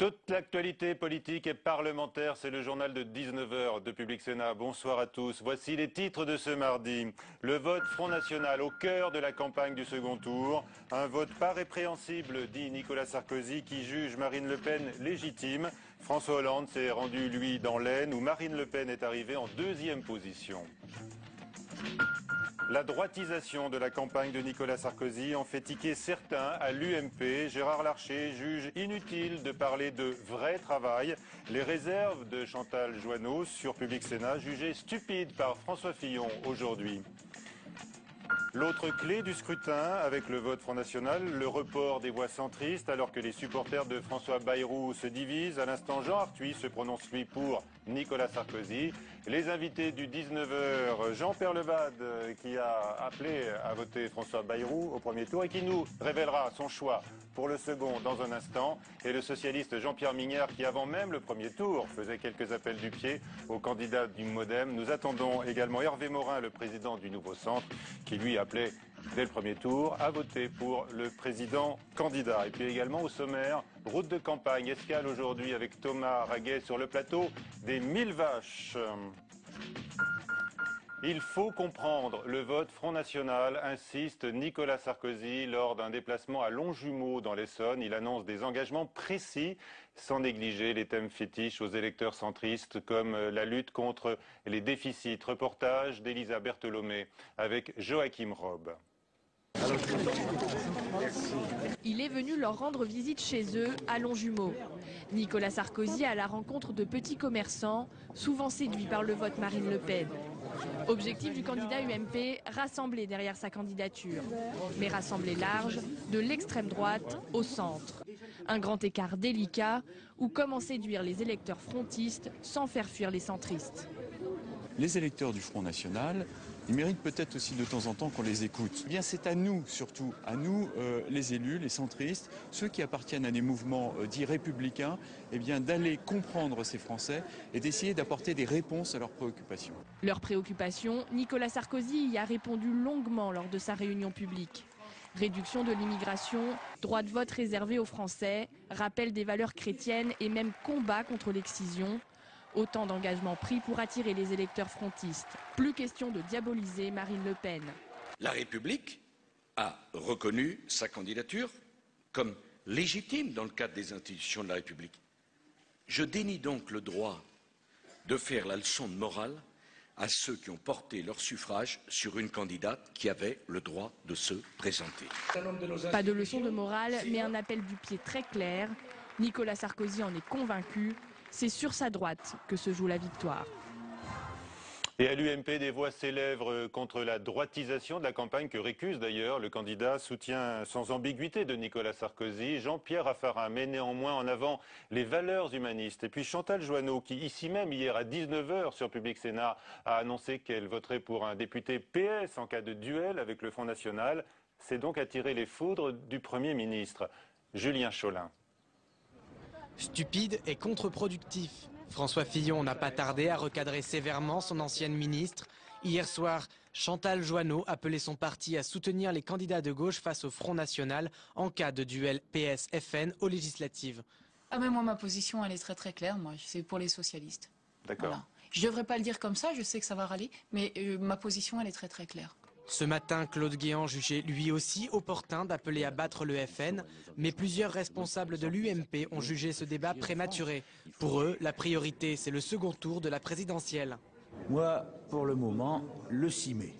Toute l'actualité politique et parlementaire, c'est le journal de 19h de Public Sénat. Bonsoir à tous. Voici les titres de ce mardi. Le vote Front National au cœur de la campagne du second tour. Un vote pas répréhensible, dit Nicolas Sarkozy, qui juge Marine Le Pen légitime. François Hollande s'est rendu, lui, dans l'Aisne, où Marine Le Pen est arrivée en deuxième position. La droitisation de la campagne de Nicolas Sarkozy en fait tiquer certains à l'UMP. Gérard Larcher juge inutile de parler de vrai travail. Les réserves de Chantal Joanneau sur Public Sénat jugées stupides par François Fillon aujourd'hui. L'autre clé du scrutin avec le vote Front National, le report des voix centristes alors que les supporters de François Bayrou se divisent. À l'instant, Jean Arthuis se prononce lui pour Nicolas Sarkozy. Les invités du 19h, Jean Peyrelevade qui a appelé à voter François Bayrou au premier tour et qui nous révélera son choix pour le second dans un instant. Et le socialiste Jean-Pierre Mignard qui avant même le premier tour faisait quelques appels du pied au candidat du MoDem. Nous attendons également Hervé Morin, le président du Nouveau Centre, qui lui appelait dès le premier tour à voter pour le président candidat. Et puis également au sommaire, route de campagne, escale aujourd'hui avec Thomas Raguet sur le plateau des 1000 vaches. Il faut comprendre le vote Front National, insiste Nicolas Sarkozy lors d'un déplacement à Longjumeau dans l'Essonne. Il annonce des engagements précis sans négliger les thèmes fétiches aux électeurs centristes comme la lutte contre les déficits. Reportage d'Elisa Bertholomé avec Joachim Robb. Il est venu leur rendre visite chez eux, à Longjumeau. Nicolas Sarkozy à la rencontre de petits commerçants, souvent séduits par le vote Marine Le Pen. Objectif du candidat UMP, rassembler derrière sa candidature. Mais rassembler large, de l'extrême droite au centre. Un grand écart délicat, ou comment séduire les électeurs frontistes sans faire fuir les centristes. Les électeurs du Front National, ils méritent peut-être aussi de temps en temps qu'on les écoute. Eh bien, c'est à nous, surtout, à nous, les élus, les centristes, ceux qui appartiennent à des mouvements dits républicains, eh bien, d'aller comprendre ces Français et d'essayer d'apporter des réponses à leurs préoccupations. Leurs préoccupations, Nicolas Sarkozy y a répondu longuement lors de sa réunion publique. Réduction de l'immigration, droit de vote réservé aux Français, rappel des valeurs chrétiennes et même combat contre l'excision. Autant d'engagements pris pour attirer les électeurs frontistes. Plus question de diaboliser Marine Le Pen. La République a reconnu sa candidature comme légitime dans le cadre des institutions de la République. Je dénie donc le droit de faire la leçon de morale à ceux qui ont porté leur suffrage sur une candidate qui avait le droit de se présenter. Pas de leçon de morale, mais un appel du pied très clair. Nicolas Sarkozy en est convaincu. C'est sur sa droite que se joue la victoire. Et à l'UMP, des voix s'élèvent contre la droitisation de la campagne que récuse d'ailleurs le candidat soutien sans ambiguïté de Nicolas Sarkozy, Jean-Pierre Raffarin, met néanmoins en avant les valeurs humanistes. Et puis Chantal Joanneau, qui ici même hier à 19h sur Public Sénat a annoncé qu'elle voterait pour un député PS en cas de duel avec le Front National, s'est donc attiré les foudres du Premier ministre. Julien Cholin. Stupide et contre-productif. François Fillon n'a pas tardé à recadrer sévèrement son ancienne ministre. Hier soir, Chantal Joanneau appelait son parti à soutenir les candidats de gauche face au Front National en cas de duel PS-FN aux législatives. Ah mais moi ma position elle est très claire, moi c'est pour les socialistes. D'accord. Voilà. Je devrais pas le dire comme ça, je sais que ça va râler, mais ma position elle est très claire. Ce matin, Claude Guéant jugeait lui aussi opportun d'appeler à battre le FN, mais plusieurs responsables de l'UMP ont jugé ce débat prématuré. Pour eux, la priorité, c'est le second tour de la présidentielle. Moi, pour le moment, le 6 mai.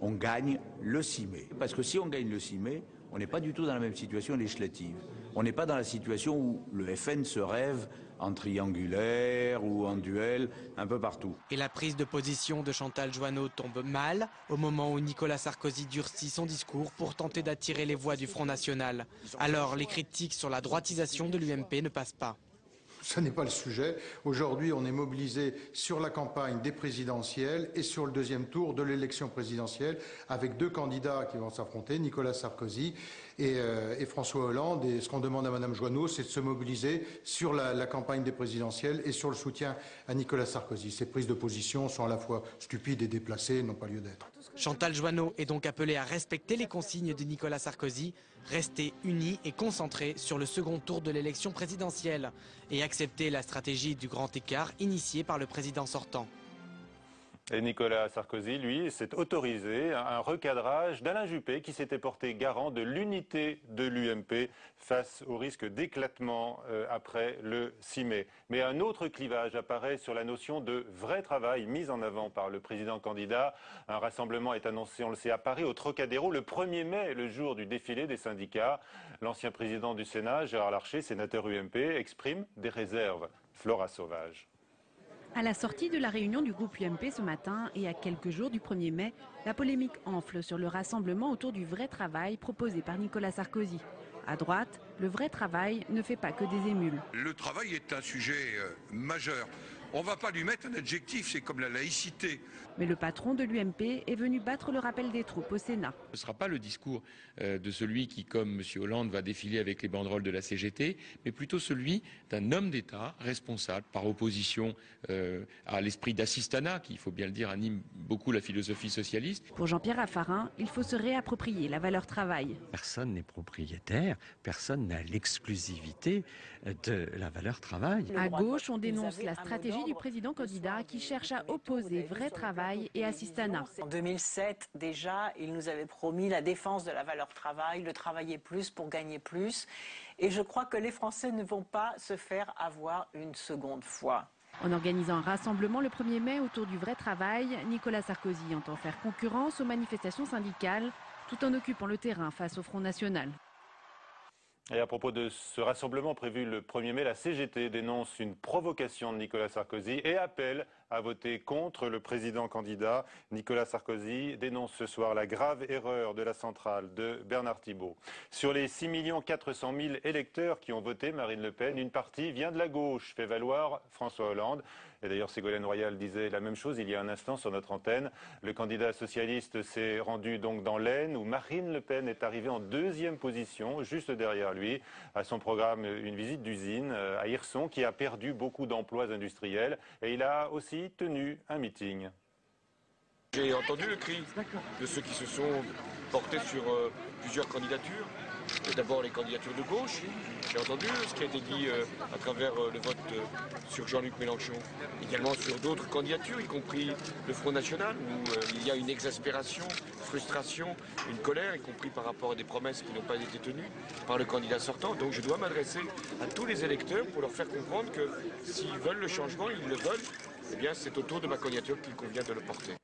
On gagne le 6 mai. Parce que si on gagne le 6 mai, on n'est pas du tout dans la même situation législative. On n'est pas dans la situation où le FN se rêve en triangulaire ou en duel, un peu partout. Et la prise de position de Chantal Joanneau tombe mal au moment où Nicolas Sarkozy durcit son discours pour tenter d'attirer les voix du Front National. Alors les critiques sur la droitisation de l'UMP ne passent pas. Ce n'est pas le sujet. Aujourd'hui, on est mobilisé sur la campagne des présidentielles et sur le deuxième tour de l'élection présidentielle avec deux candidats qui vont s'affronter, Nicolas Sarkozy et François Hollande. Et ce qu'on demande à Madame Joanneau, c'est de se mobiliser sur la campagne des présidentielles et sur le soutien à Nicolas Sarkozy. Ces prises de position sont à la fois stupides et déplacées, n'ont pas lieu d'être. Chantal Joanneau est donc appelée à respecter les consignes de Nicolas Sarkozy, rester unis et concentrés sur le second tour de l'élection présidentielle et accepter la stratégie du grand écart initiée par le président sortant. Et Nicolas Sarkozy, lui, s'est autorisé un recadrage d'Alain Juppé qui s'était porté garant de l'unité de l'UMP face au risque d'éclatement après le 6 mai. Mais un autre clivage apparaît sur la notion de vrai travail mise en avant par le président candidat. Un rassemblement est annoncé, on le sait, à Paris, au Trocadéro, le 1er mai, le jour du défilé des syndicats. L'ancien président du Sénat, Gérard Larcher, sénateur UMP, exprime des réserves. Flora Sauvage. À la sortie de la réunion du groupe UMP ce matin et à quelques jours du 1er mai, la polémique enfle sur le rassemblement autour du vrai travail proposé par Nicolas Sarkozy. À droite, le vrai travail ne fait pas que des émules. Le travail est un sujet majeur. On ne va pas lui mettre un adjectif, c'est comme la laïcité. Mais le patron de l'UMP est venu battre le rappel des troupes au Sénat. Ce ne sera pas le discours de celui qui, comme M. Hollande, va défiler avec les banderoles de la CGT, mais plutôt celui d'un homme d'État responsable, par opposition à l'esprit d'assistanat, qui, il faut bien le dire, anime beaucoup la philosophie socialiste. Pour Jean-Pierre Raffarin, il faut se réapproprier la valeur travail. Personne n'est propriétaire, personne n'a l'exclusivité de la valeur travail. À gauche, on dénonce la stratégie du président candidat qui cherche à opposer vrai travail et assistanat. En 2007, déjà, il nous avait promis la défense de la valeur travail, de travailler plus pour gagner plus. Et je crois que les Français ne vont pas se faire avoir une seconde fois. En organisant un rassemblement le 1er mai autour du vrai travail, Nicolas Sarkozy entend faire concurrence aux manifestations syndicales tout en occupant le terrain face au Front National. Et à propos de ce rassemblement prévu le 1er mai, la CGT dénonce une provocation de Nicolas Sarkozy et appelle à voter contre le président candidat. Nicolas Sarkozy dénonce ce soir la grave erreur de la centrale de Bernard Thibault. Sur les 6 400 000 électeurs qui ont voté Marine Le Pen, une partie vient de la gauche, fait valoir François Hollande. Et d'ailleurs, Ségolène Royal disait la même chose il y a un instant sur notre antenne. Le candidat socialiste s'est rendu donc dans l'Aisne, où Marine Le Pen est arrivée en 2e position, juste derrière lui. À son programme, une visite d'usine à Hirson, qui a perdu beaucoup d'emplois industriels. Et il a aussi tenu un meeting. J'ai entendu le cri de ceux qui se sont portés sur plusieurs candidatures. D'abord les candidatures de gauche. J'ai entendu ce qui a été dit à travers le vote sur Jean-Luc Mélenchon. Également sur d'autres candidatures, y compris le Front National, où il y a une exaspération, frustration, une colère, y compris par rapport à des promesses qui n'ont pas été tenues par le candidat sortant. Donc je dois m'adresser à tous les électeurs pour leur faire comprendre que s'ils veulent le changement, ils le veulent, eh bien c'est autour de ma candidature qu'il convient de le porter.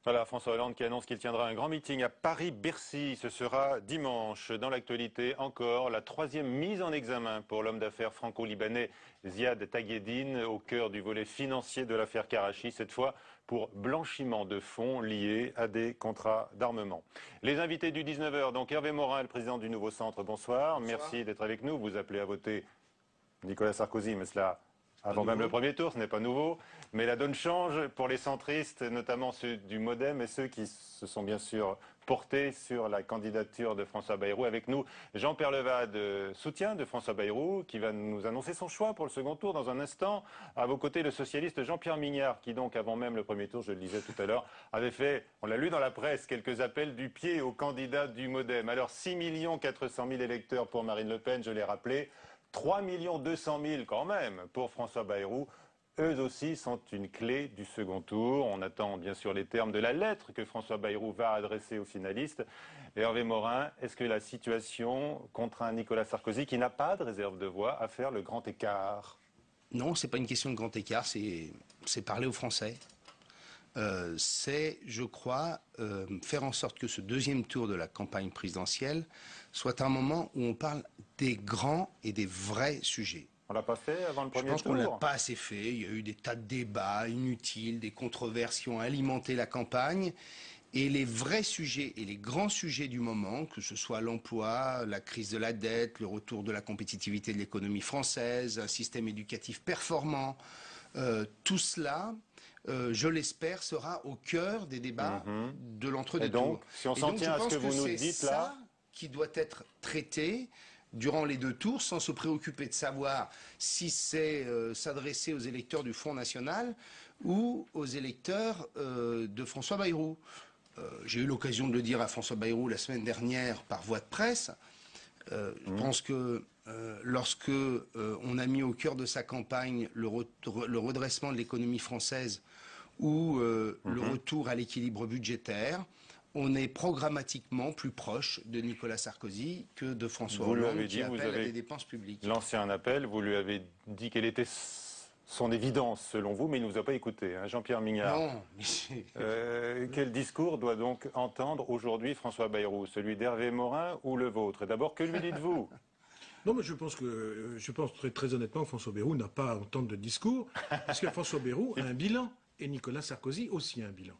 Voilà, François Hollande qui annonce qu'il tiendra un grand meeting à Paris-Bercy. Ce sera dimanche. Dans l'actualité, encore la 3e mise en examen pour l'homme d'affaires franco-libanais Ziad Taguieddine au cœur du volet financier de l'affaire Karachi, cette fois pour blanchiment de fonds liés à des contrats d'armement. Les invités du 19h, donc Hervé Morin, le président du Nouveau Centre, bonsoir. Merci d'être avec nous. Vous appelez à voter Nicolas Sarkozy, mais cela avant même le premier tour, ce n'est pas nouveau. Mais la donne change pour les centristes, notamment ceux du MoDem et ceux qui se sont bien sûr portés sur la candidature de François Bayrou. Avec nous, Jean Peyrelevade, soutien de François Bayrou, qui va nous annoncer son choix pour le second tour dans un instant. À vos côtés, le socialiste Jean-Pierre Mignard, qui donc, avant même le premier tour, je le disais tout à l'heure, avait fait, on l'a lu dans la presse, quelques appels du pied aux candidats du MoDem. Alors 6 400 000 électeurs pour Marine Le Pen, je l'ai rappelé. 3 200 000 quand même pour François Bayrou. Eux aussi sont une clé du second tour. On attend bien sûr les termes de la lettre que François Bayrou va adresser aux finalistes. Et Hervé Morin, est-ce que la situation contraint Nicolas Sarkozy, qui n'a pas de réserve de voix, à faire le grand écart? Non, ce n'est pas une question de grand écart, c'est parler aux Français. C'est, je crois, faire en sorte que ce 2e tour de la campagne présidentielle soit un moment où on parle des grands et des vrais sujets. On l'a pas fait avant le premier tour? Je pense qu'on ne l'a pas assez fait. Il y a eu des tas de débats inutiles, des controverses qui ont alimenté la campagne. Et les vrais sujets et les grands sujets du moment, que ce soit l'emploi, la crise de la dette, le retour de la compétitivité de l'économie française, un système éducatif performant, tout cela, je l'espère, sera au cœur des débats de l'entre-deux tours. Donc, si on s'en tient à ce que vous nous dites là, qui doit être traité durant les 2 tours, sans se préoccuper de savoir si c'est s'adresser aux électeurs du Front National ou aux électeurs de François Bayrou. J'ai eu l'occasion de le dire à François Bayrou la semaine dernière par voie de presse. Je pense que lorsque on a mis au cœur de sa campagne le redressement de l'économie française ou le retour à l'équilibre budgétaire, on est programmatiquement plus proche de Nicolas Sarkozy que de François Hollande qui appelle à des dépenses publiques. Lancé un appel, vous lui avez dit quelle était son évidence selon vous, mais il ne vous a pas écouté. Hein. Jean-Pierre Mignard. Non. Quel discours doit donc entendre aujourd'hui François Bayrou? Celui d'Hervé Morin ou le vôtre? D'abord, que lui dites-vous? Non, mais je pense très honnêtement que François Bayrou n'a pas à entendre de discours, parce que François Bayrou a un bilan, et Nicolas Sarkozy aussi a un bilan.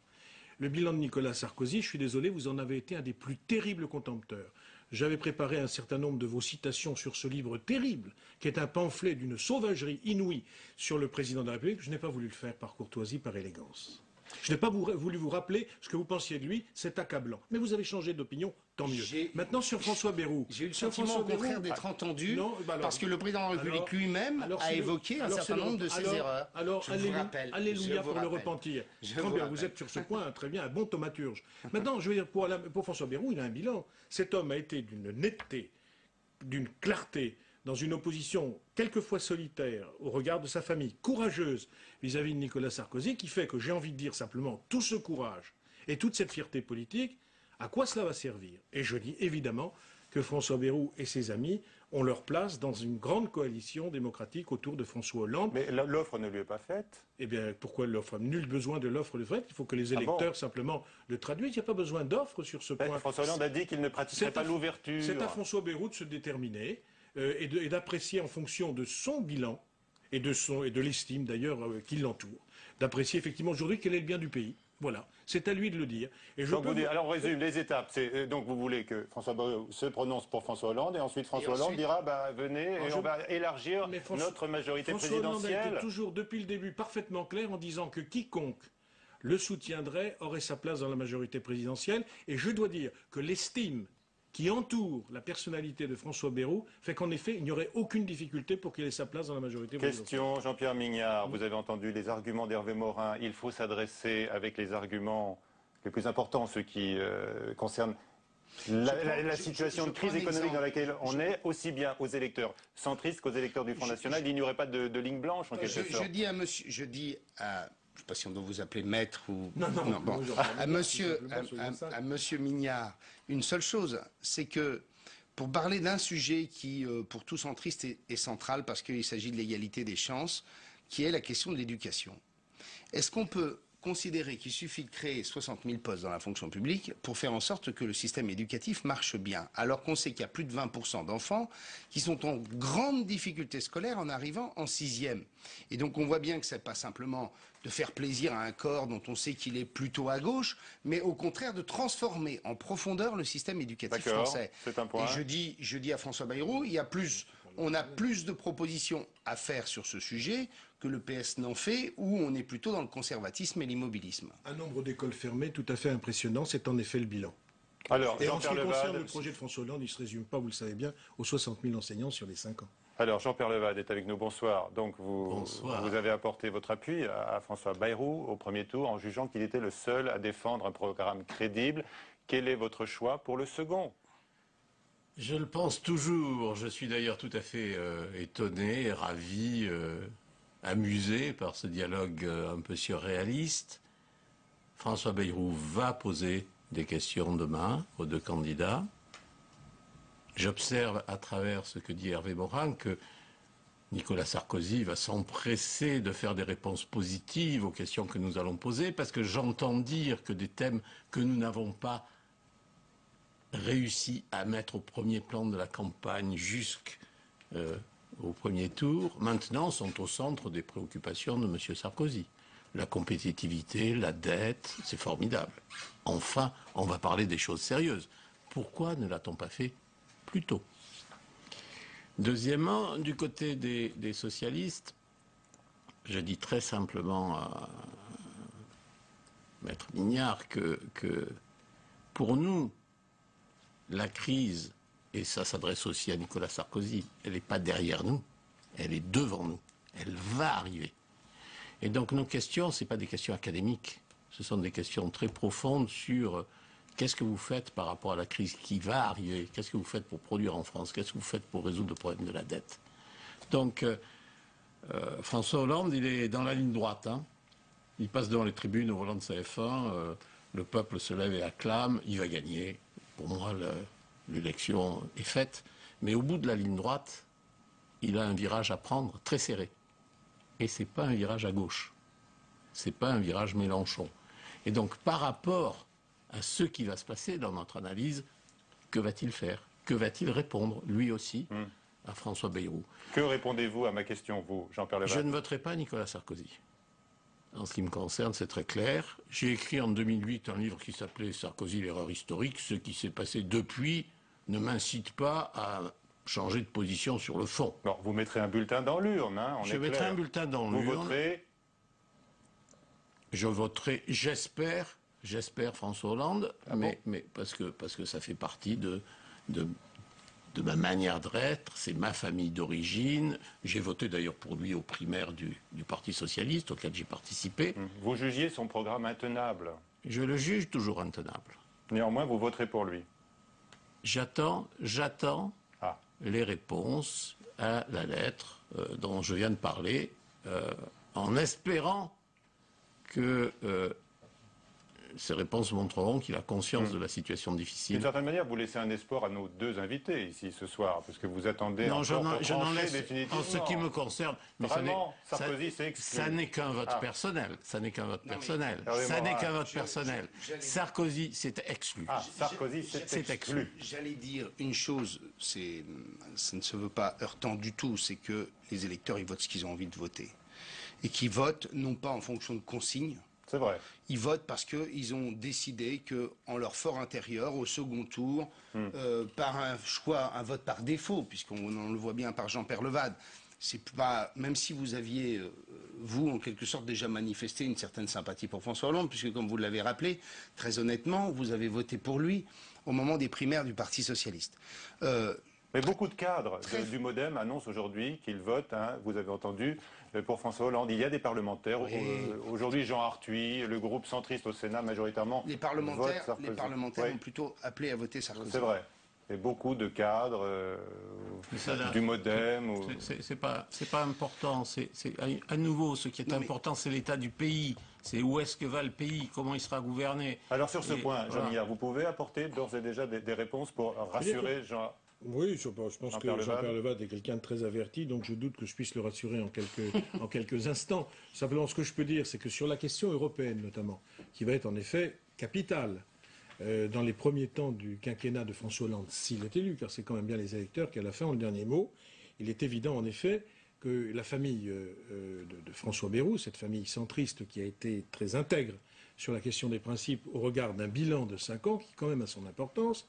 Le bilan de Nicolas Sarkozy, je suis désolé, vous en avez été un des plus terribles contempteurs. J'avais préparé un certain nombre de vos citations sur ce livre terrible, qui est un pamphlet d'une sauvagerie inouïe sur le président de la République. Je n'ai pas voulu le faire par courtoisie, par élégance. Je n'ai pas voulu vous rappeler ce que vous pensiez de lui, c'est accablant. Mais vous avez changé d'opinion, tant mieux. Maintenant, sur François Bayrou. J'ai eu le sentiment, au contraire, d'être entendu, parce que le président de la République lui-même a évoqué un certain nombre de ses erreurs. Alors, alléluia pour le repentir. Très bien, vous êtes sur ce point, très bien, un bon thaumaturge. Maintenant, je veux dire, pour François Bayrou, il a un bilan. Cet homme a été d'une netteté, d'une clarté, dans une opposition quelquefois solitaire au regard de sa famille, courageuse vis-à-vis de Nicolas Sarkozy, qui fait que j'ai envie de dire simplement tout ce courage et toute cette fierté politique, à quoi cela va servir? Et je dis évidemment que François Bayrou et ses amis ont leur place dans une grande coalition démocratique autour de François Hollande. Mais l'offre ne lui est pas faite. Eh bien, pourquoi l'offre? Nul besoin de l'offre de fait. Il faut que les électeurs simplement le traduisent. Il n'y a pas besoin d'offre sur ce point. François Hollande a dit qu'il ne pratiquerait pas l'ouverture. C'est à François Bayrou de se déterminer et d'apprécier en fonction de son bilan et de l'estime d'ailleurs qui l'entoure, d'apprécier effectivement aujourd'hui quel est le bien du pays. Voilà, c'est à lui de le dire. Et alors on résume les étapes. Donc vous voulez que François Bayrou se prononce pour François Hollande et ensuite François Hollande dira venez et on va élargir notre majorité présidentielle. François Hollande a été toujours depuis le début parfaitement clair en disant que quiconque le soutiendrait aurait sa place dans la majorité présidentielle. Et je dois dire que l'estime qui entoure la personnalité de François Bayrou fait qu'en effet, il n'y aurait aucune difficulté pour qu'il ait sa place dans la majorité présidentielle. Question, Jean-Pierre Mignard, vous avez entendu les arguments d'Hervé Morin. Il faut s'adresser avec les arguments les plus importants, ceux qui concernent la situation de crise économique dans laquelle on est, aussi bien aux électeurs centristes qu'aux électeurs du Front National. Il n'y aurait pas de ligne blanche, en quelque sorte. Je dis à je ne sais pas si on doit vous appeler maître ou... à monsieur Mignard, une seule chose, c'est que pour parler d'un sujet qui, pour tout centriste, est central parce qu'il s'agit de l'égalité des chances, qui est la question de l'éducation. Est-ce qu'on peut considérer qu'il suffit de créer 60 000 postes dans la fonction publique pour faire en sorte que le système éducatif marche bien, alors qu'on sait qu'il y a plus de 20% d'enfants qui sont en grande difficulté scolaire en arrivant en 6e. Et donc on voit bien que ce n'est pas simplement de faire plaisir à un corps dont on sait qu'il est plutôt à gauche, mais au contraire de transformer en profondeur le système éducatif français. C'est un point. Et je dis à François Bayrou, on a plus de propositions à faire sur ce sujet que le PS n'en fait, où on est plutôt dans le conservatisme et l'immobilisme. Un nombre d'écoles fermées tout à fait impressionnant, c'est en effet le bilan. Alors, et en ce qui concerne le projet de François Hollande, il ne se résume pas, vous le savez bien, aux 60 000 enseignants sur les 5 ans. Alors, Jean-Pierre Levade est avec nous, bonsoir. Donc, vous avez apporté votre appui à François Bayrou au premier tour en jugeant qu'il était le seul à défendre un programme crédible. Quel est votre choix pour le second ? Je le pense toujours. Je suis d'ailleurs tout à fait étonné, ravi, amusé par ce dialogue un peu surréaliste. François Bayrou va poser des questions demain aux deux candidats. J'observe à travers ce que dit Hervé Morin que Nicolas Sarkozy va s'empresser de faire des réponses positives aux questions que nous allons poser, parce que j'entends dire que des thèmes que nous n'avons pas réussi à mettre au premier plan de la campagne jusqu'au premier tour, maintenant sont au centre des préoccupations de M. Sarkozy. La compétitivité, la dette, c'est formidable. Enfin, on va parler des choses sérieuses. Pourquoi ne l'a-t-on pas fait plus tôt? Deuxièmement, du côté des socialistes, je dis très simplement à Maître Mignard que pour nous, la crise, et ça s'adresse aussi à Nicolas Sarkozy, elle n'est pas derrière nous, elle est devant nous, elle va arriver. Et donc nos questions, ce n'est pas des questions académiques, ce sont des questions très profondes sur qu'est-ce que vous faites par rapport à la crise qui va arriver, qu'est-ce que vous faites pour produire en France, qu'est-ce que vous faites pour résoudre le problème de la dette. Donc François Hollande, il est dans la ligne droite, hein. Il passe devant les tribunes au volant de sa F1, le peuple se lève et acclame, il va gagner. Pour moi, l'élection est faite. Mais au bout de la ligne droite, il a un virage à prendre très serré. Et ce n'est pas un virage à gauche. Ce n'est pas un virage Mélenchon. Et donc, par rapport à ce qui va se passer dans notre analyse, que va-t-il faire? Que va-t-il répondre, lui aussi, à François Bayrou? Que répondez-vous à ma question, vous, Jean-Pierre Levade? Je ne voterai pas Nicolas Sarkozy. En ce qui me concerne, c'est très clair. J'ai écrit en 2008 un livre qui s'appelait Sarkozy, l'erreur historique. Ce qui s'est passé depuis ne m'incite pas à changer de position sur le fond. Bon, vous mettrez un bulletin dans l'urne, hein, Je mettrai un bulletin dans l'urne. Vous voterez? Je voterai, j'espère François Hollande, mais parce que ça fait partie de ma manière d'être, c'est ma famille d'origine. J'ai voté d'ailleurs pour lui aux primaires du Parti Socialiste, auquel j'ai participé. Vous jugiez son programme intenable? Je le juge toujours intenable. Néanmoins, vous voterez pour lui? J'attends les réponses à la lettre dont je viens de parler, en espérant que ces réponses montreront qu'il a conscience de la situation difficile. D'une certaine manière, vous laissez un espoir à nos deux invités ici ce soir, parce que vous attendez non, encore pour trancher définitivement. En ce qui me concerne, mais vraiment, Sarkozy s'est exclu. Ça n'est qu'un vote personnel. Ça n'est qu'un vote personnel. Ça n'est qu'un vote personnel. Sarkozy s'est exclu. Sarkozy s'est exclu. J'allais dire une chose, ça ne se veut pas heurtant du tout, c'est que les électeurs, ils votent ce qu'ils ont envie de voter. Et qu'ils votent non pas en fonction de consignes. C'est vrai. Ils votent parce qu'ils ont décidé qu'en leur fort intérieur, au second tour, par un choix, un vote par défaut, puisqu'on le voit bien par Jean-Pierre Levade, c'est pas, même si vous aviez, vous, en quelque sorte, déjà manifesté une certaine sympathie pour François Hollande, puisque comme vous l'avez rappelé, très honnêtement, vous avez voté pour lui au moment des primaires du Parti Socialiste. Mais beaucoup de cadres du MoDem annoncent aujourd'hui qu'ils votent, hein, vous avez entendu, pour François Hollande. Il y a des parlementaires. Oui. Aujourd'hui, Jean Arthuis, le groupe centriste au Sénat, majoritairement, les parlementaires ont plutôt appelé à voter Sarkozy. C'est vrai. Et beaucoup de cadres du MoDem. C'est pas important. À nouveau, ce qui est important, c'est l'état du pays. C'est où est-ce que va le pays, comment il sera gouverné. Alors sur ce point, Jean Millard, vous pouvez apporter d'ores et déjà des réponses pour rassurer Jean. Oui, je pense que Jean-Pierre Levade est quelqu'un de très averti, donc je doute que je puisse le rassurer en quelques instants. Simplement, ce que je peux dire, c'est que sur la question européenne, notamment, qui va être en effet capitale dans les premiers temps du quinquennat de François Hollande, s'il est élu, car c'est quand même bien les électeurs qui, à la fin, ont le dernier mot, il est évident, en effet, que la famille de François Bayrou, cette famille centriste qui a été très intègre sur la question des principes au regard d'un bilan de 5 ans, qui quand même a son importance,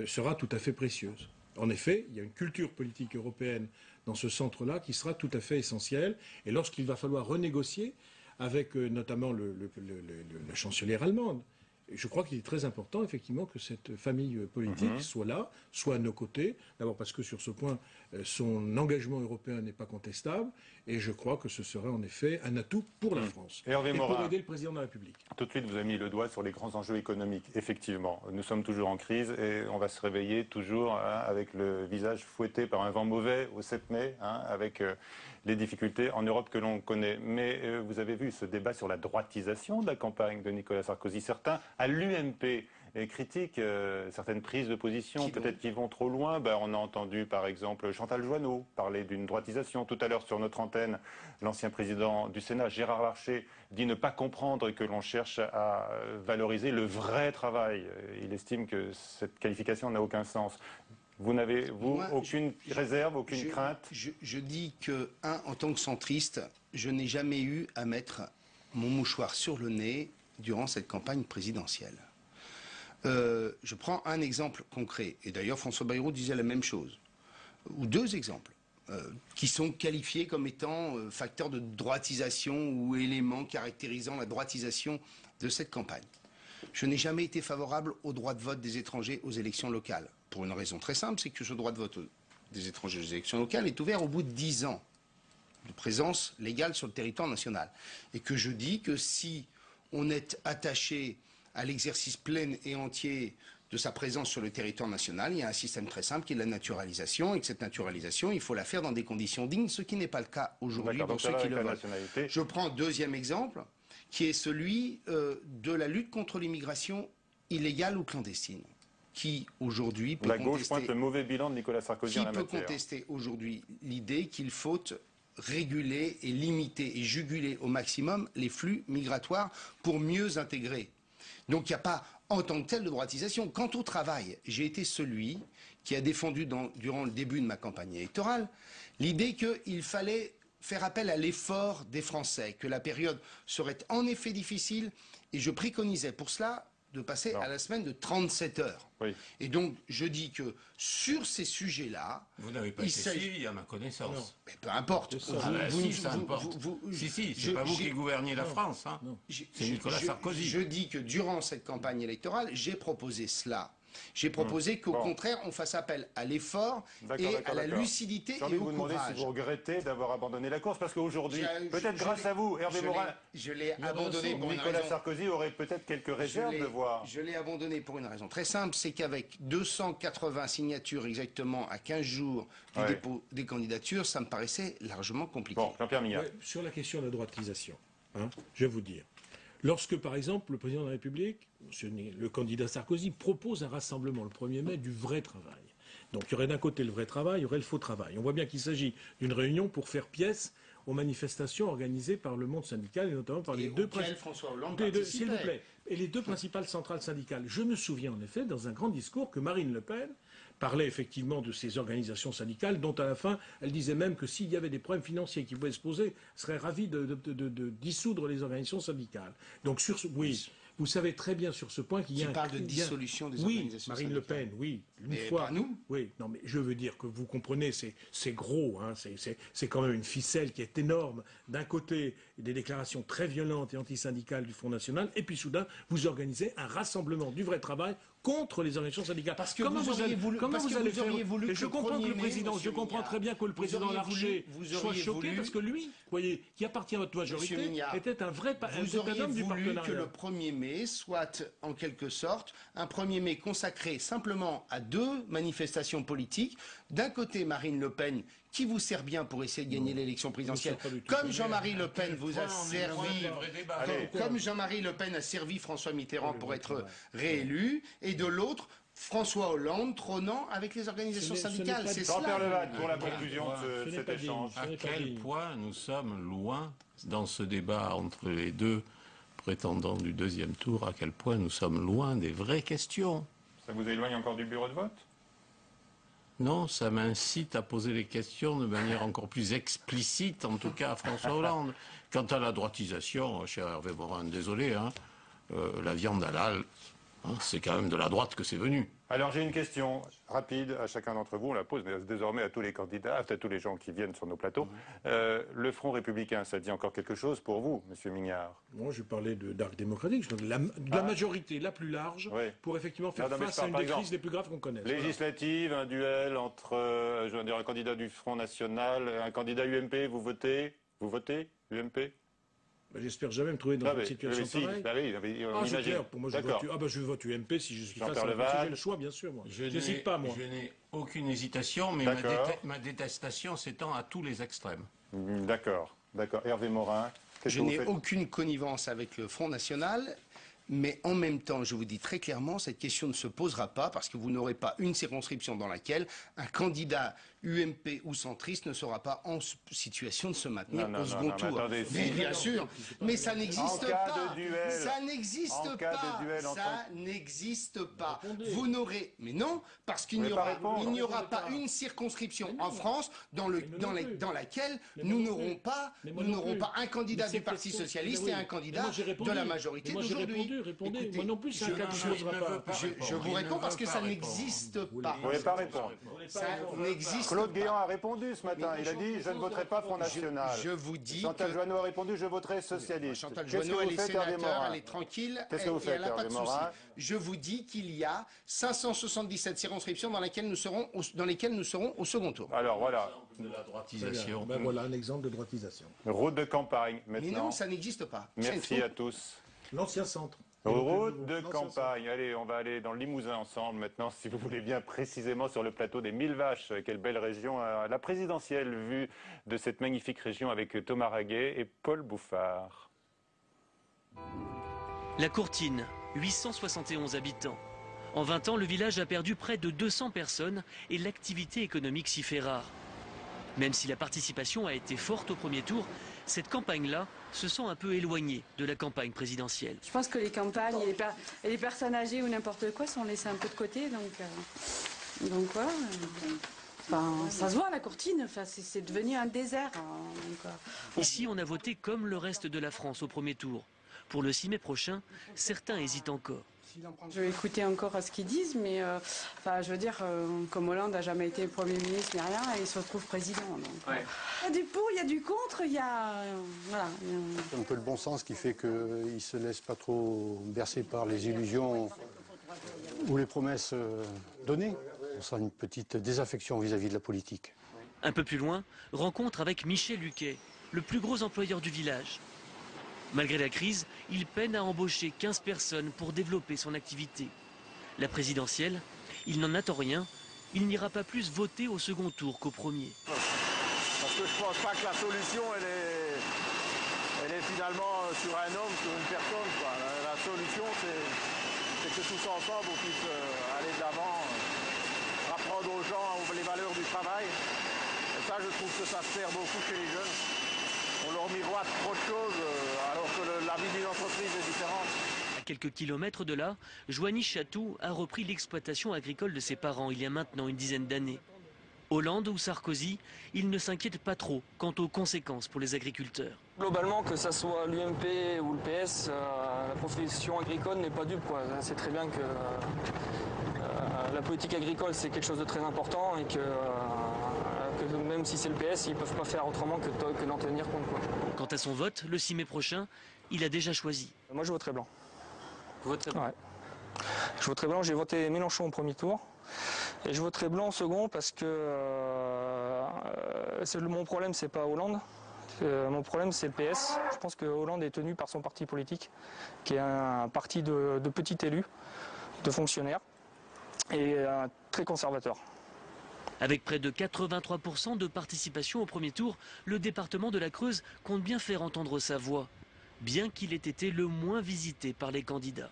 sera tout à fait précieuse. En effet, il y a une culture politique européenne dans ce centre-là qui sera tout à fait essentielle. Et lorsqu'il va falloir renégocier avec notamment la chancelière allemande, je crois qu'il est très important, effectivement, que cette famille politique soit là, soit à nos côtés. D'abord parce que sur ce point, son engagement européen n'est pas contestable. Et je crois que ce serait en effet un atout pour la France. Et pour aider le président de la République. Tout de suite, vous avez mis le doigt sur les grands enjeux économiques. Effectivement, nous sommes toujours en crise et on va se réveiller toujours avec le visage fouetté par un vent mauvais au 7 mai, avec les difficultés en Europe que l'on connaît. Mais vous avez vu ce débat sur la droitisation de la campagne de Nicolas Sarkozy. Certains, à l'UMP, critiquent certaines prises de position, peut-être qu'ils vont trop loin. On a entendu par exemple Chantal Joanneau parler d'une droitisation. Tout à l'heure sur notre antenne, l'ancien président du Sénat, Gérard Larcher, dit ne pas comprendre que l'on cherche à valoriser le vrai travail. Il estime que cette qualification n'a aucun sens. Vous n'avez, aucune réserve, aucune crainte? Je dis que, en tant que centriste, je n'ai jamais eu à mettre mon mouchoir sur le nez durant cette campagne présidentielle. Je prends un exemple concret, et d'ailleurs François Bayrou disait la même chose, ou deux exemples, qui sont qualifiés comme étant facteurs de droitisation ou éléments caractérisant la droitisation de cette campagne. Je n'ai jamais été favorable au droit de vote des étrangers aux élections locales. Pour une raison très simple, c'est que ce droit de vote des étrangers aux élections locales est ouvert au bout de 10 ans de présence légale sur le territoire national. Et que je dis que si on est attaché à l'exercice plein et entier de sa présence sur le territoire national, il y a un système très simple qui est la naturalisation, et que cette naturalisation, il faut la faire dans des conditions dignes, ce qui n'est pas le cas aujourd'hui pour ceux qui le veulent. Je prends un deuxième exemple, qui est celui de la lutte contre l'immigration illégale ou clandestine, qui aujourd'hui peut contester... La gauche pointe le mauvais bilan de Nicolas Sarkozy en la matière. Qui peut contester aujourd'hui l'idée qu'il faut réguler et limiter et juguler au maximum les flux migratoires pour mieux intégrer. Donc il n'y a pas en tant que tel de droitisation. Quant au travail, j'ai été celui qui a défendu durant le début de ma campagne électorale l'idée qu'il fallait faire appel à l'effort des Français, que la période serait en effet difficile, et je préconisais pour cela de passer à la semaine de 37 heures. Oui. Et donc, je dis que sur ces sujets-là... Vous n'avez pas été suivi, à ma connaissance. Non, mais peu importe. Ça importe. Si, c'est pas vous qui gouverniez la France. Hein. C'est Nicolas Sarkozy. Je dis que durant cette campagne électorale, j'ai proposé cela. J'ai proposé qu'au contraire, on fasse appel à l'effort et à la lucidité et au courage. J'ai envie de vous demander si vous regrettez d'avoir abandonné la course, parce qu'aujourd'hui, peut-être grâce à vous, Hervé Morin, je l'ai abandonné pour une Nicolas raison. Sarkozy aurait peut-être quelques réserves de voir. Je l'ai abandonné pour une raison très simple, c'est qu'avec 280 signatures exactement à 15 jours du dépôt des candidatures, ça me paraissait largement compliqué. Bon, Jean-Pierre Mignard. Sur la question de la droitisation, je vais vous dire. Lorsque, par exemple, le président de la République, le candidat Sarkozy, propose un rassemblement le 1er mai du vrai travail. Donc il y aurait d'un côté le vrai travail, il y aurait le faux travail. On voit bien qu'il s'agit d'une réunion pour faire pièce aux manifestations organisées par le monde syndical et notamment par les deux principales. S'il vous plaît. Et les deux principales centrales syndicales. Je me souviens en effet, dans un grand discours, que Marine Le Pen parlait effectivement de ces organisations syndicales, dont à la fin, elle disait même que s'il y avait des problèmes financiers qui pouvaient se poser, elle serait ravie de dissoudre les organisations syndicales. Donc oui, vous savez très bien sur ce point qu'il y a... Qui parle de dissolution des organisations syndicales. Marine Le Pen, oui. Une fois. Pas nous. Oui, non, mais je veux dire que vous comprenez, c'est gros, hein, c'est quand même une ficelle qui est énorme. D'un côté, des déclarations très violentes et antisyndicales du Front National, et puis soudain, vous organisez un rassemblement du vrai travail contre les organisations syndicales. Parce que vous auriez voulu que je comprends que le président, je comprends très bien que le président Larcher soit choqué parce que lui, voyez, qui appartient à votre majorité, était un vrai homme du partenariat. Que le 1er mai soit en quelque sorte un 1er mai consacré simplement à deux manifestations politiques. D'un côté, Marine Le Pen, qui vous sert bien pour essayer de gagner l'élection présidentielle, comme Jean-Marie Le Pen vous a servi, comme Jean-Marie Le Pen a servi François Mitterrand pour être réélu, et de l'autre, François Hollande trônant avec les organisations syndicales. C'est cela. Pour la conclusion de cet échange. À quel point nous sommes loin, dans ce débat entre les deux prétendants du deuxième tour, à quel point nous sommes loin des vraies questions. Ça vous éloigne encore du bureau de vote ? Non, ça m'incite à poser les questions de manière encore plus explicite, en tout cas à François Hollande. Quant à la droitisation, cher Hervé Morin, désolé, la viande halal, c'est quand même de la droite que c'est venu. Alors j'ai une question rapide à chacun d'entre vous, on la pose mais désormais à tous les candidats, à tous les gens qui viennent sur nos plateaux. Le Front républicain, ça dit encore quelque chose pour vous, Monsieur Mignard? Moi, je parlais d'arc démocratique, de la majorité la plus large pour effectivement faire face à une des crises les plus graves qu'on connaisse. Législative, un duel entre un candidat du Front National, un candidat UMP, vous votez UMP? J'espère jamais me trouver dans une situation pareille. C'est clair, pour moi je vote UMP si je suis face à j'ai le choix, bien sûr. Moi. Je n'hésite pas, moi. Je n'ai aucune hésitation, mais ma détestation s'étend à tous les extrêmes. D'accord. Hervé Morin. Je n'ai aucune connivence avec le Front National. Mais en même temps, je vous dis très clairement, cette question ne se posera pas parce que vous n'aurez pas une circonscription dans laquelle un candidat UMP ou centriste ne sera pas en situation de se maintenir au second tour. Mais bien sûr, mais ça n'existe pas. Ça n'existe pas. Ça n'existe pas. Vous n'aurez, mais non, parce qu'il n'y aura pas une circonscription en France dans laquelle nous n'aurons pas un candidat du Parti socialiste et un candidat de la majorité d'aujourd'hui. Répondez. Moi non plus, c'est un cas qui ne je vous réponds parce que ça n'existe pas. Vous ne pouvez pas répondre. Ça n'existe Claude Guéant a répondu ce matin. Il a dit « Je ne voterai pas Front National ». Je vous dis Chantal Joanneau a répondu « Je voterai socialiste ». Chantal Joanneau, elle est sénateur, elle est tranquille, Qu'est-ce que vous faites, elle n'a pas de souci. Morin? Je vous dis qu'il y a 577 circonscriptions dans lesquelles nous serons au second tour. Alors voilà. De la droitisation. Ben voilà un exemple de droitisation. Route de campagne maintenant. Mais non, ça n'existe pas. Merci à tous. L'ancien centre. Route de campagne. Allez, on va aller dans le Limousin ensemble maintenant, si vous voulez bien, précisément sur le plateau des 1000 Vaches. Quelle belle région, la présidentielle vue de cette magnifique région avec Thomas Raguet et Paul Bouffard. La Courtine, 871 habitants. En 20 ans, le village a perdu près de 200 personnes et l'activité économique s'y fait rare. Même si la participation a été forte au premier tour, cette campagne-là se sent un peu éloignée de la campagne présidentielle. Je pense que les campagnes et les personnes âgées ou n'importe quoi sont laissées un peu de côté, donc voilà. Enfin, ça se voit la Courtine, enfin, c'est devenu un désert. Ici, on a voté comme le reste de la France au premier tour. Pour le 6 mai prochain, certains hésitent encore. Je vais écouter encore à ce qu'ils disent, mais enfin, je veux dire, comme Hollande n'a jamais été Premier ministre ni rien, et il se retrouve président. Donc, il y a du pour, il y a du contre, il y a... voilà. C'est un peu le bon sens qui fait qu'il ne se laisse pas trop bercer par les illusions ou les promesses données. On sent une petite désaffection vis-à-vis de la politique. Un peu plus loin, rencontre avec Michel Luquet, le plus gros employeur du village. Malgré la crise, il peine à embaucher 15 personnes pour développer son activité. La présidentielle, il n'en attend rien. Il n'ira pas plus voter au second tour qu'au premier. Parce que je ne pense pas que la solution, elle est finalement sur un homme, sur une personne, quoi. La solution, c'est que tous ensemble, on puisse aller de l'avant, apprendre aux gens les valeurs du travail. Et ça, je trouve que ça se perd beaucoup chez les jeunes. On leur miroite trop de choses, alors que la vie d'une entreprise est différente. À quelques kilomètres de là, Joanny Chatou a repris l'exploitation agricole de ses parents il y a maintenant une dizaine d'années. Hollande ou Sarkozy, il ne s'inquiète pas trop quant aux conséquences pour les agriculteurs. Globalement, que ce soit l'UMP ou le PS, la profession agricole n'est pas dupe, quoi. C'est très bien que la politique agricole, c'est quelque chose de très important et que même si c'est le PS, ils ne peuvent pas faire autrement que d'en tenir compte, quoi. Quant à son vote, le 6 mai prochain, il a déjà choisi. Moi, je voterai blanc. Vous voterez blanc ? Ouais. Je voterai blanc, j'ai voté Mélenchon au premier tour. Et je voterai blanc au second parce que mon problème, c'est pas Hollande. Mon problème, c'est le PS. Je pense que Hollande est tenu par son parti politique, qui est un parti de petits élus, de fonctionnaires, et très conservateur. Avec près de 83% de participation au premier tour, le département de la Creuse compte bien faire entendre sa voix, bien qu'il ait été le moins visité par les candidats.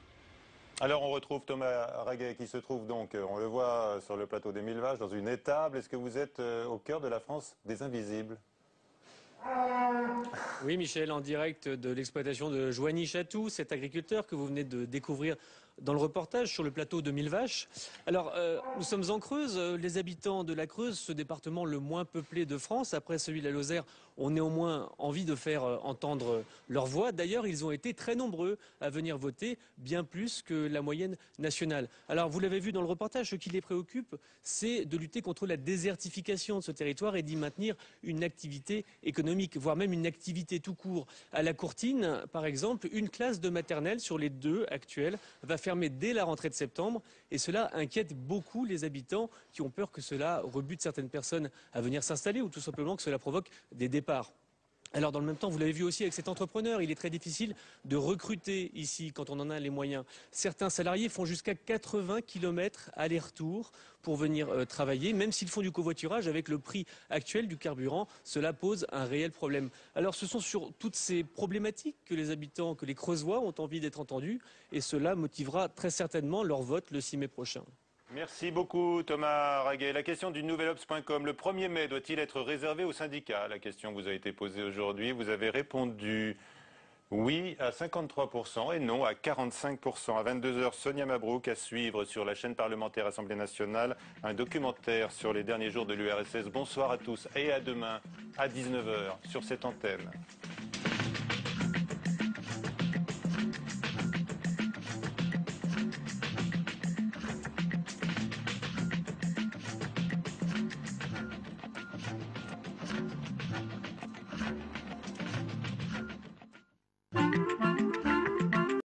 Alors on retrouve Thomas Raguet qui se trouve donc, on le voit sur le plateau des 1000 Vaches, dans une étable. Est-ce que vous êtes au cœur de la France des invisibles ? Oui Michel, en direct de l'exploitation de Joanny Chatou, cet agriculteur que vous venez de découvrir dans le reportage sur le plateau de 1000 Vaches. Alors, nous sommes en Creuse. Les habitants de la Creuse, ce département le moins peuplé de France, après celui de la Lozère, ont néanmoins envie de faire entendre leur voix. D'ailleurs, ils ont été très nombreux à venir voter, bien plus que la moyenne nationale. Alors, vous l'avez vu dans le reportage, ce qui les préoccupe, c'est de lutter contre la désertification de ce territoire et d'y maintenir une activité économique, voire même une activité tout court. À la Courtine, par exemple, une classe de maternelle sur les 2 actuelles va fermé dès la rentrée de septembre et cela inquiète beaucoup les habitants qui ont peur que cela rebute certaines personnes à venir s'installer ou tout simplement que cela provoque des départs. Alors dans le même temps, vous l'avez vu aussi avec cet entrepreneur, il est très difficile de recruter ici quand on en a les moyens. Certains salariés font jusqu'à 80 km aller-retour pour venir travailler, même s'ils font du covoiturage avec le prix actuel du carburant, cela pose un réel problème. Alors ce sont sur toutes ces problématiques que les habitants, que les Creusois ont envie d'être entendus et cela motivera très certainement leur vote le 6 mai prochain. Merci beaucoup Thomas Raguet. La question du nouvelobs.com, le 1er mai doit-il être réservé aux syndicats? La question vous a été posée aujourd'hui. Vous avez répondu oui à 53% et non à 45%. À 22h, Sonia Mabrouk à suivre sur la chaîne parlementaire Assemblée nationale un documentaire sur les derniers jours de l'URSS. Bonsoir à tous et à demain à 19h sur cette antenne.